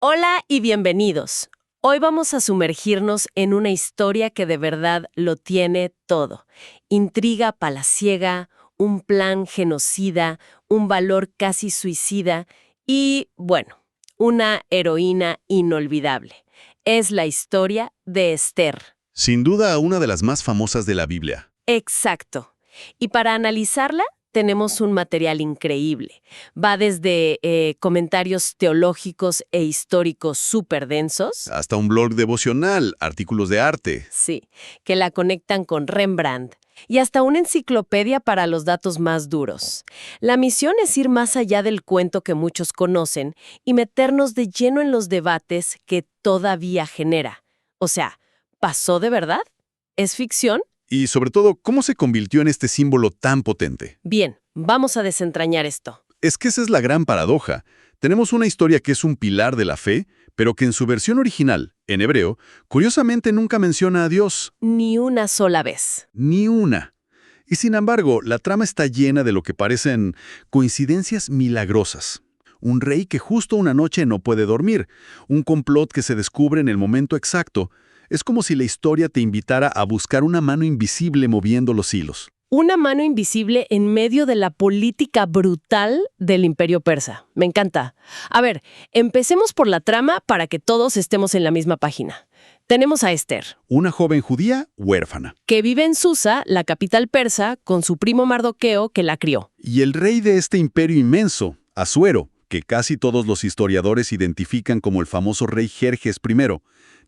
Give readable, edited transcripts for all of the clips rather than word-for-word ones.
Hola y bienvenidos. Hoy vamos a sumergirnos en una historia que de verdad lo tiene todo. Intriga palaciega, un plan genocida, un valor casi suicida y, bueno, una heroína inolvidable. Es la historia de Esther. Sin duda, una de las más famosas de la Biblia. Exacto. Y para analizarla, tenemos un material increíble. Va desde comentarios teológicos e históricos súper densos, Hasta un blog devocional, artículos de arte. sí, que la conectan con Rembrandt, y hasta una enciclopedia para los datos más duros. La misión es ir más allá del cuento que muchos conocen y meternos de lleno en los debates que todavía genera. O sea, ¿pasó de verdad? ¿Es ficción? Y sobre todo, ¿cómo se convirtió en este símbolo tan potente? Bien, vamos a desentrañar esto. Es que esa es la gran paradoja. Tenemos una historia que es un pilar de la fe, pero que en su versión original, en hebreo, curiosamente nunca menciona a Dios. Ni una sola vez. Ni una. Y sin embargo, la trama está llena de lo que parecen coincidencias milagrosas. Un rey que justo una noche no puede dormir, un complot que se descubre en el momento exacto. Es como si la historia te invitara a buscar una mano invisible moviendo los hilos. Una mano invisible en medio de la política brutal del Imperio Persa. Me encanta. A ver, empecemos por la trama para que todos estemos en la misma página. Tenemos a Esther, Una joven judía huérfana. que vive en Susa, la capital persa, con su primo Mardoqueo, que la crió. Y el rey de este imperio inmenso, Asuero, que casi todos los historiadores identifican como el famoso rey Jerjes I,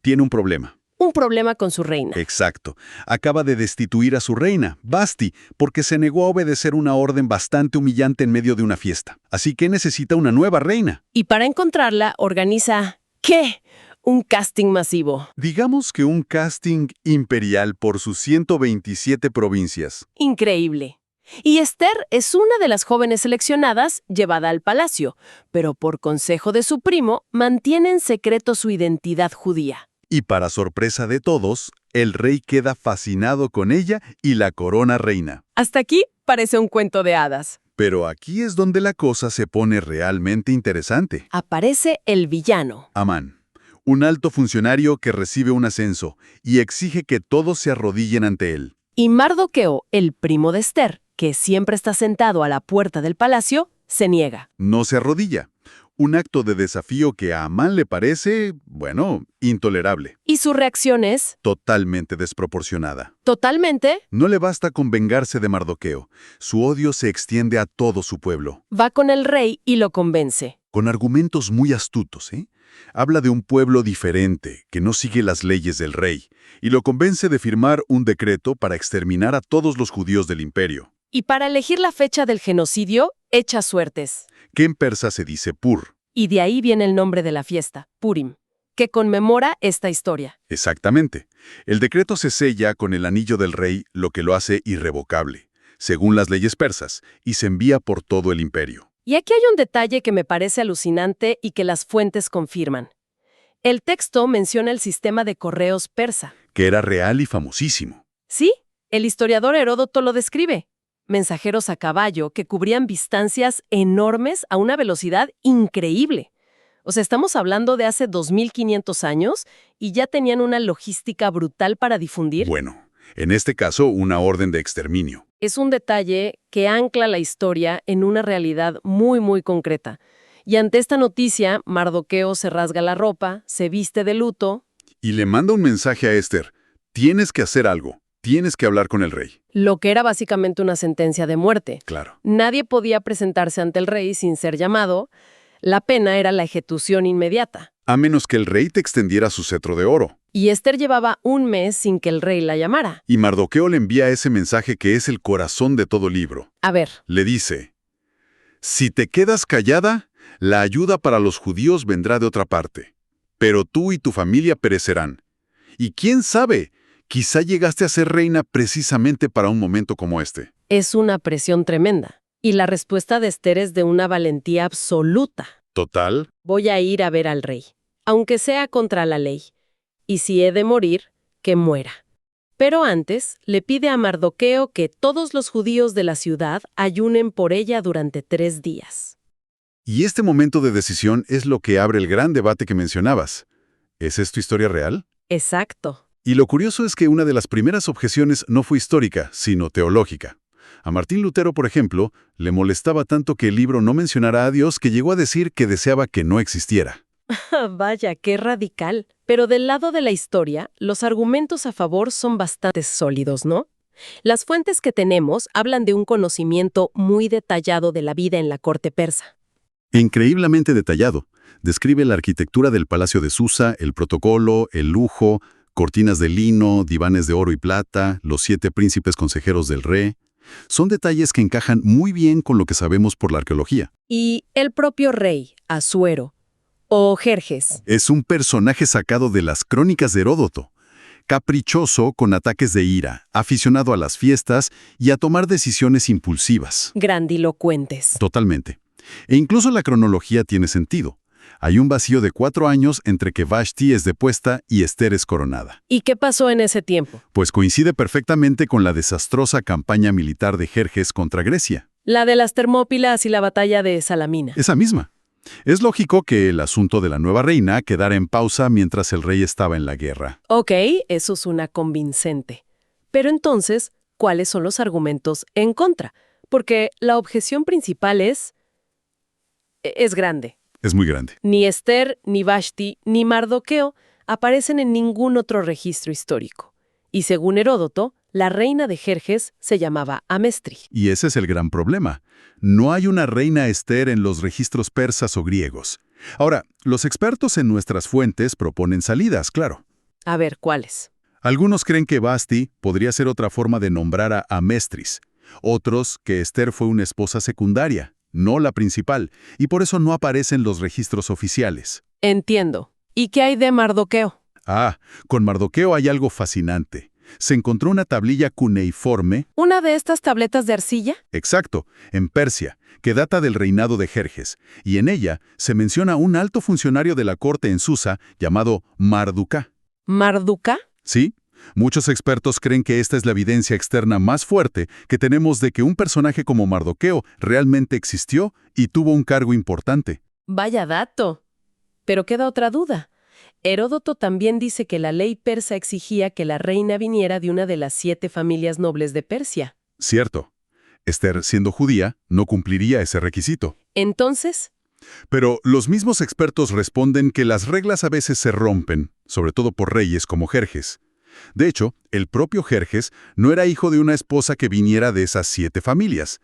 tiene un problema. Un problema con su reina. Exacto. Acaba de destituir a su reina, Basti, porque se negó a obedecer una orden bastante humillante en medio de una fiesta. Así que necesita una nueva reina. Y para encontrarla, organiza... ¿qué? Un casting masivo. Digamos que un casting imperial por sus 127 provincias. Increíble. Y Esther es una de las jóvenes seleccionadas llevada al palacio, pero por consejo de su primo mantiene en secreto su identidad judía. Y para sorpresa de todos, el rey queda fascinado con ella y la corona reina. Hasta aquí parece un cuento de hadas. Pero aquí es donde la cosa se pone realmente interesante. Aparece el villano. Amán, un alto funcionario que recibe un ascenso y exige que todos se arrodillen ante él. Y Mardoqueo, el primo de Esther, que siempre está sentado a la puerta del palacio, se niega. No se arrodilla. Un acto de desafío que a Amán le parece, bueno, intolerable. Y su reacción es, Totalmente desproporcionada. totalmente, No le basta con vengarse de Mardoqueo. Su odio se extiende a todo su pueblo. va con el rey y lo convence. Con argumentos muy astutos, ¿eh? Habla de un pueblo diferente, que no sigue las leyes del rey, y lo convence de firmar un decreto para exterminar a todos los judíos del imperio, Y para elegir la fecha del genocidio, echa suertes. que en persa se dice Pur. Y de ahí viene el nombre de la fiesta, Purim, que conmemora esta historia. Exactamente. El decreto se sella con el anillo del rey, lo que lo hace irrevocable, según las leyes persas, y se envía por todo el imperio. Y aquí hay un detalle que me parece alucinante y que las fuentes confirman. El texto menciona el sistema de correos persa. Que era real y famosísimo. Sí, el historiador Heródoto lo describe. Mensajeros a caballo que cubrían distancias enormes a una velocidad increíble. O sea, estamos hablando de hace 2500 años y ya tenían una logística brutal para difundir. Bueno, en este caso, una orden de exterminio. Es un detalle que ancla la historia en una realidad muy concreta. Y ante esta noticia, Mardoqueo se rasga la ropa, se viste de luto, Y le manda un mensaje a Esther. Tienes que hacer algo. Tienes que hablar con el rey. lo que era básicamente una sentencia de muerte. Claro. Nadie podía presentarse ante el rey sin ser llamado. La pena era la ejecución inmediata. A menos que el rey te extendiera su cetro de oro. Y Esther llevaba un mes sin que el rey la llamara. Y Mardoqueo le envía ese mensaje que es el corazón de todo libro. A ver, Le dice, si te quedas callada, la ayuda para los judíos vendrá de otra parte. Pero tú y tu familia perecerán. Y quién sabe, quizá llegaste a ser reina precisamente para un momento como este. es una presión tremenda. Y la respuesta de Esther es de una valentía absoluta. Total. Voy a ir a ver al rey, aunque sea contra la ley. Y si he de morir, que muera. Pero antes, le pide a Mardoqueo que todos los judíos de la ciudad ayunen por ella durante 3 días. Y este momento de decisión es lo que abre el gran debate que mencionabas. ¿Es esto historia real? Exacto. Y lo curioso es que una de las primeras objeciones no fue histórica, sino teológica. A Martín Lutero, por ejemplo, le molestaba tanto que el libro no mencionara a Dios que llegó a decir que deseaba que no existiera. Vaya, qué radical. Pero del lado de la historia, los argumentos a favor son bastante sólidos, ¿no? Las fuentes que tenemos hablan de un conocimiento muy detallado de la vida en la corte persa. Increíblemente detallado. Describe la arquitectura del Palacio de Susa, el protocolo, el lujo, cortinas de lino, divanes de oro y plata, los 7 príncipes consejeros del rey. Son detalles que encajan muy bien con lo que sabemos por la arqueología. Y el propio rey, Asuero, o Jerjes. Es un personaje sacado de las crónicas de Heródoto. Caprichoso, con ataques de ira, aficionado a las fiestas y a tomar decisiones impulsivas. Grandilocuentes. Totalmente. E incluso la cronología tiene sentido. Hay un vacío de 4 años entre que Vashti es depuesta y Esther es coronada. ¿Y qué pasó en ese tiempo? Pues coincide perfectamente con la desastrosa campaña militar de Jerjes contra Grecia. La de las Termópilas y la batalla de Salamina. Esa misma. Es lógico que el asunto de la nueva reina quedara en pausa mientras el rey estaba en la guerra. Ok, eso suena convincente. Pero entonces, ¿cuáles son los argumentos en contra? Porque la objeción principal es grande. Es muy grande. Ni Esther, ni Vashti, ni Mardoqueo aparecen en ningún otro registro histórico. Y según Heródoto, la reina de Jerjes se llamaba Amestri. Y ese es el gran problema. No hay una reina Esther en los registros persas o griegos. Ahora, los expertos en nuestras fuentes proponen salidas, claro. A ver, ¿cuáles? Algunos creen que Vashti podría ser otra forma de nombrar a Amestris. Otros que Esther fue una esposa secundaria, no la principal, y por eso no aparece en los registros oficiales. Entiendo. ¿Y qué hay de Mardoqueo? Con Mardoqueo hay algo fascinante. Se encontró una tablilla cuneiforme. ¿Una de estas tabletas de arcilla? Exacto, en Persia, que data del reinado de Jerjes, y en ella se menciona un alto funcionario de la corte en Susa llamado Marduká. ¿Marduká? Sí, muchos expertos creen que esta es la evidencia externa más fuerte que tenemos de que un personaje como Mardoqueo realmente existió y tuvo un cargo importante. Vaya dato. Pero queda otra duda. Heródoto también dice que la ley persa exigía que la reina viniera de una de las 7 familias nobles de Persia. Cierto. Esther, siendo judía, no cumpliría ese requisito. Entonces, Pero los mismos expertos responden que las reglas a veces se rompen, sobre todo por reyes como Jerjes. De hecho, el propio Jerjes no era hijo de una esposa que viniera de esas 7 familias.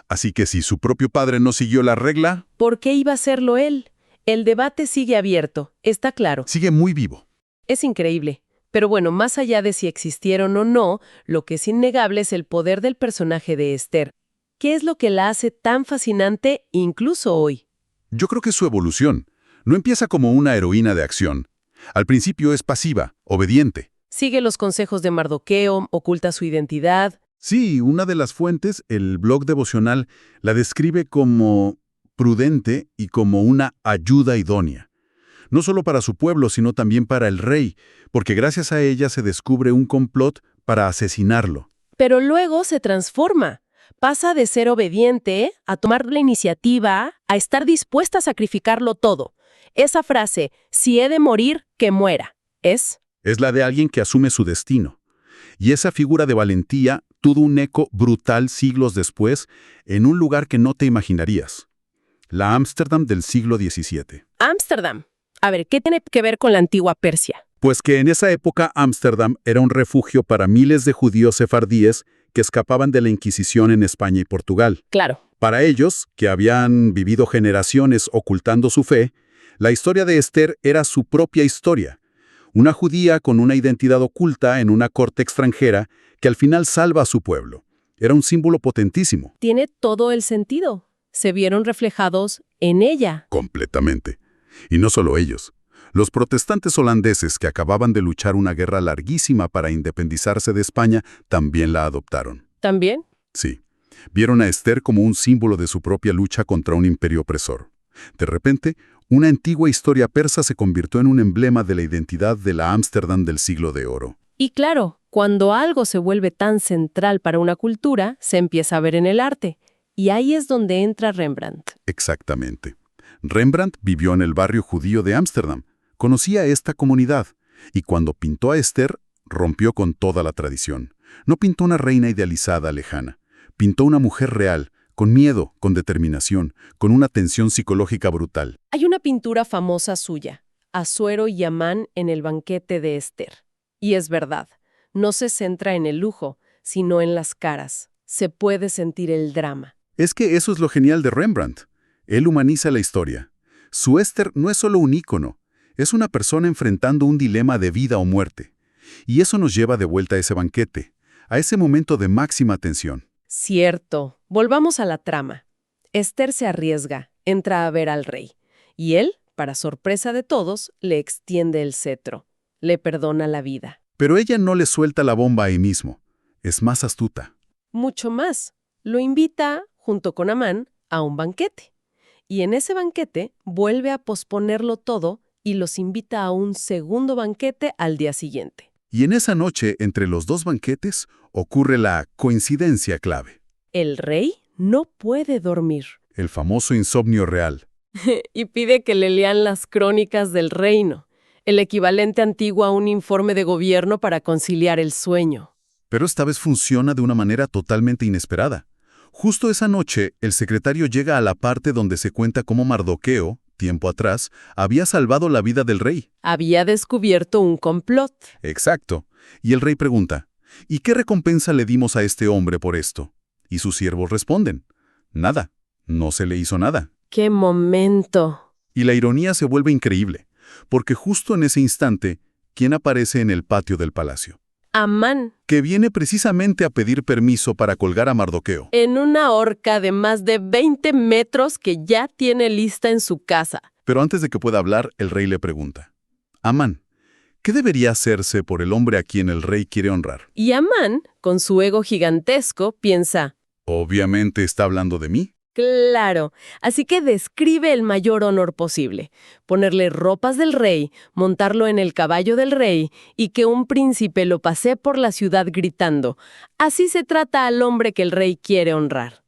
Así que si su propio padre no siguió la regla, ¿por qué iba a serlo él? El debate sigue abierto, está claro. sigue muy vivo. Es increíble. Pero bueno, más allá de si existieron o no, lo que es innegable es el poder del personaje de Esther. ¿Qué es lo que la hace tan fascinante incluso hoy? Yo creo que es su evolución. No empieza como una heroína de acción. Al principio es pasiva, obediente. Sigue los consejos de Mardoqueo, oculta su identidad. Sí, una de las fuentes, el blog devocional, la describe como prudente y como una ayuda idónea. No solo para su pueblo, sino también para el rey, porque gracias a ella se descubre un complot para asesinarlo. Pero luego se transforma. Pasa de ser obediente a tomar la iniciativa, a estar dispuesta a sacrificarlo todo. Esa frase, si he de morir, que muera, es Es la de alguien que asume su destino. Y esa figura de valentía tuvo un eco brutal siglos después en un lugar que no te imaginarías. La Ámsterdam del siglo XVII. Ámsterdam. A ver, ¿qué tiene que ver con la antigua Persia? Pues que en esa época Ámsterdam era un refugio para miles de judíos sefardíes que escapaban de la Inquisición en España y Portugal. Claro. Para ellos, que habían vivido generaciones ocultando su fe, la historia de Esther era su propia historia. Una judía con una identidad oculta en una corte extranjera que al final salva a su pueblo. Era un símbolo potentísimo. Tiene todo el sentido. Se vieron reflejados en ella. Completamente. Y no solo ellos. Los protestantes holandeses que acababan de luchar una guerra larguísima para independizarse de España también la adoptaron. ¿También? Sí. Vieron a Esther como un símbolo de su propia lucha contra un imperio opresor. De repente, una antigua historia persa se convirtió en un emblema de la identidad de la Ámsterdam del siglo de oro. Y claro, cuando algo se vuelve tan central para una cultura, se empieza a ver en el arte. Y ahí es donde entra Rembrandt. Exactamente. Rembrandt vivió en el barrio judío de Ámsterdam, conocía esta comunidad, y cuando pintó a Esther, rompió con toda la tradición. No pintó una reina idealizada, lejana. Pintó una mujer real, con miedo, con determinación, con una tensión psicológica brutal. Hay una pintura famosa suya, Asuero y Amán en el banquete de Esther. Y es verdad, no se centra en el lujo, sino en las caras. Se puede sentir el drama. Es que eso es lo genial de Rembrandt. Él humaniza la historia. Su Esther no es solo un ícono, es una persona enfrentando un dilema de vida o muerte. Y eso nos lleva de vuelta a ese banquete, a ese momento de máxima tensión. Cierto. Volvamos a la trama. Esther se arriesga, entra a ver al rey. Y él, para sorpresa de todos, le extiende el cetro. Le perdona la vida. Pero ella no le suelta la bomba ahí mismo. Es más astuta. Mucho más. Lo invita, junto con Amán, a un banquete. Y en ese banquete vuelve a posponerlo todo y los invita a un segundo banquete al día siguiente. Y en esa noche, entre los dos banquetes, ocurre la coincidencia clave. El rey no puede dormir. El famoso insomnio real. Y pide que le lean las crónicas del reino, el equivalente antiguo a un informe de gobierno para conciliar el sueño. Pero esta vez funciona de una manera totalmente inesperada. Justo esa noche, el secretario llega a la parte donde se cuenta cómo Mardoqueo, tiempo atrás, había salvado la vida del rey. Había descubierto un complot. Exacto. Y el rey pregunta, ¿y qué recompensa le dimos a este hombre por esto? Y sus siervos responden, nada, no se le hizo nada. ¡Qué momento! Y la ironía se vuelve increíble, porque justo en ese instante, ¿quién aparece en el patio del palacio? Amán, Que viene precisamente a pedir permiso para colgar a Mardoqueo. en una horca de más de 20 metros que ya tiene lista en su casa. Pero antes de que pueda hablar, el rey le pregunta, Amán, ¿qué debería hacerse por el hombre a quien el rey quiere honrar? Y Amán, con su ego gigantesco, piensa, Obviamente está hablando de mí. claro, así que describe el mayor honor posible. Ponerle ropas del rey, montarlo en el caballo del rey y que un príncipe lo pasee por la ciudad gritando. Así se trata al hombre que el rey quiere honrar.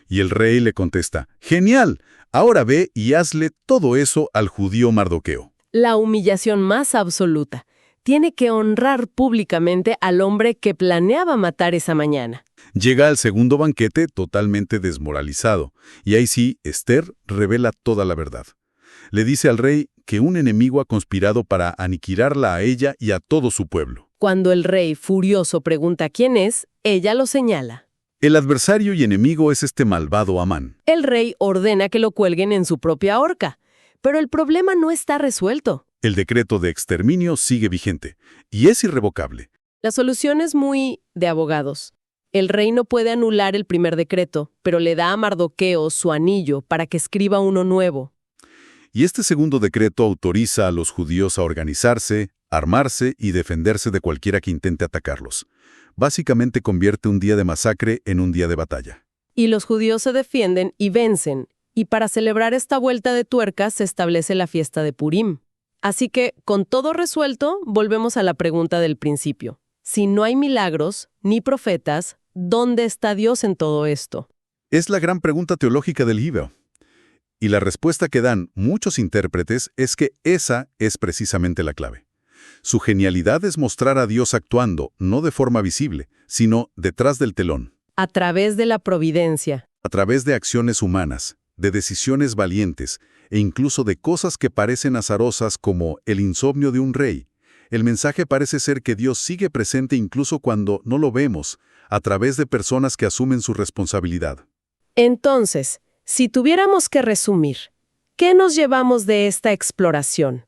Y el rey le contesta, ¡genial! Ahora ve y hazle todo eso al judío Mardoqueo. La humillación más absoluta. Tiene que honrar públicamente al hombre que planeaba matar esa mañana. Llega al segundo banquete totalmente desmoralizado, y ahí sí, Esther revela toda la verdad. Le dice al rey que un enemigo ha conspirado para aniquilarla a ella y a todo su pueblo. Cuando el rey, furioso, pregunta quién es, ella lo señala. El adversario y enemigo es este malvado Amán. El rey ordena que lo cuelguen en su propia horca. Pero el problema no está resuelto. El decreto de exterminio sigue vigente, y es irrevocable. La solución es muy de abogados. El rey no puede anular el primer decreto, pero le da a Mardoqueo su anillo para que escriba uno nuevo. Y este segundo decreto autoriza a los judíos a organizarse, armarse y defenderse de cualquiera que intente atacarlos. Básicamente convierte un día de masacre en un día de batalla. Y los judíos se defienden y vencen. Y para celebrar esta vuelta de tuerca se establece la fiesta de Purim. Así que, con todo resuelto, volvemos a la pregunta del principio. Si no hay milagros, ni profetas, ¿dónde está Dios en todo esto? Es la gran pregunta teológica del libro. Y la respuesta que dan muchos intérpretes es que esa es precisamente la clave. Su genialidad es mostrar a Dios actuando, no de forma visible, sino detrás del telón. A través de la providencia. A través de acciones humanas, de decisiones valientes, e incluso de cosas que parecen azarosas como el insomnio de un rey. El mensaje parece ser que Dios sigue presente incluso cuando no lo vemos, a través de personas que asumen su responsabilidad. Entonces, si tuviéramos que resumir, ¿qué nos llevamos de esta exploración?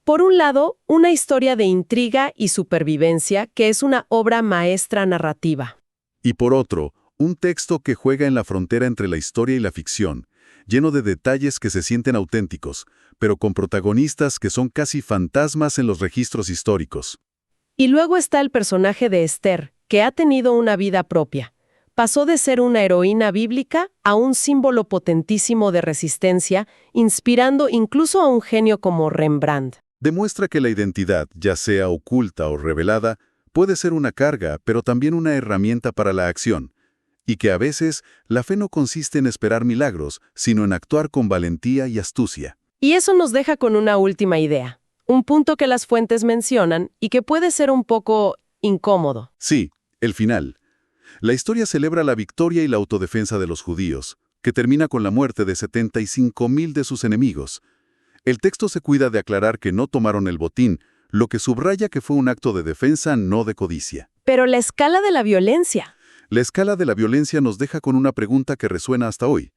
Por un lado, una historia de intriga y supervivencia que es una obra maestra narrativa. Y por otro, un texto que juega en la frontera entre la historia y la ficción, lleno de detalles que se sienten auténticos, pero con protagonistas que son casi fantasmas en los registros históricos. Y luego está el personaje de Esther, que ha tenido una vida propia. Pasó de ser una heroína bíblica a un símbolo potentísimo de resistencia, inspirando incluso a un genio como Rembrandt. Demuestra que la identidad, ya sea oculta o revelada, puede ser una carga, pero también una herramienta para la acción. y que a veces la fe no consiste en esperar milagros, sino en actuar con valentía y astucia. Y eso nos deja con una última idea, un punto que las fuentes mencionan y que puede ser un poco incómodo. Sí, el final. La historia celebra la victoria y la autodefensa de los judíos, que termina con la muerte de 75,000 de sus enemigos. El texto se cuida de aclarar que no tomaron el botín, lo que subraya que fue un acto de defensa, no de codicia. Pero la escala de la violencia. La escala de la violencia nos deja con una pregunta que resuena hasta hoy.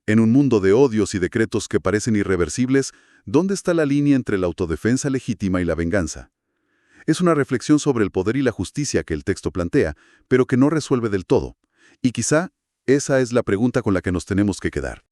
En un mundo de odios y decretos que parecen irreversibles, ¿dónde está la línea entre la autodefensa legítima y la venganza? Es una reflexión sobre el poder y la justicia que el texto plantea, pero que no resuelve del todo. Y quizá esa es la pregunta con la que nos tenemos que quedar.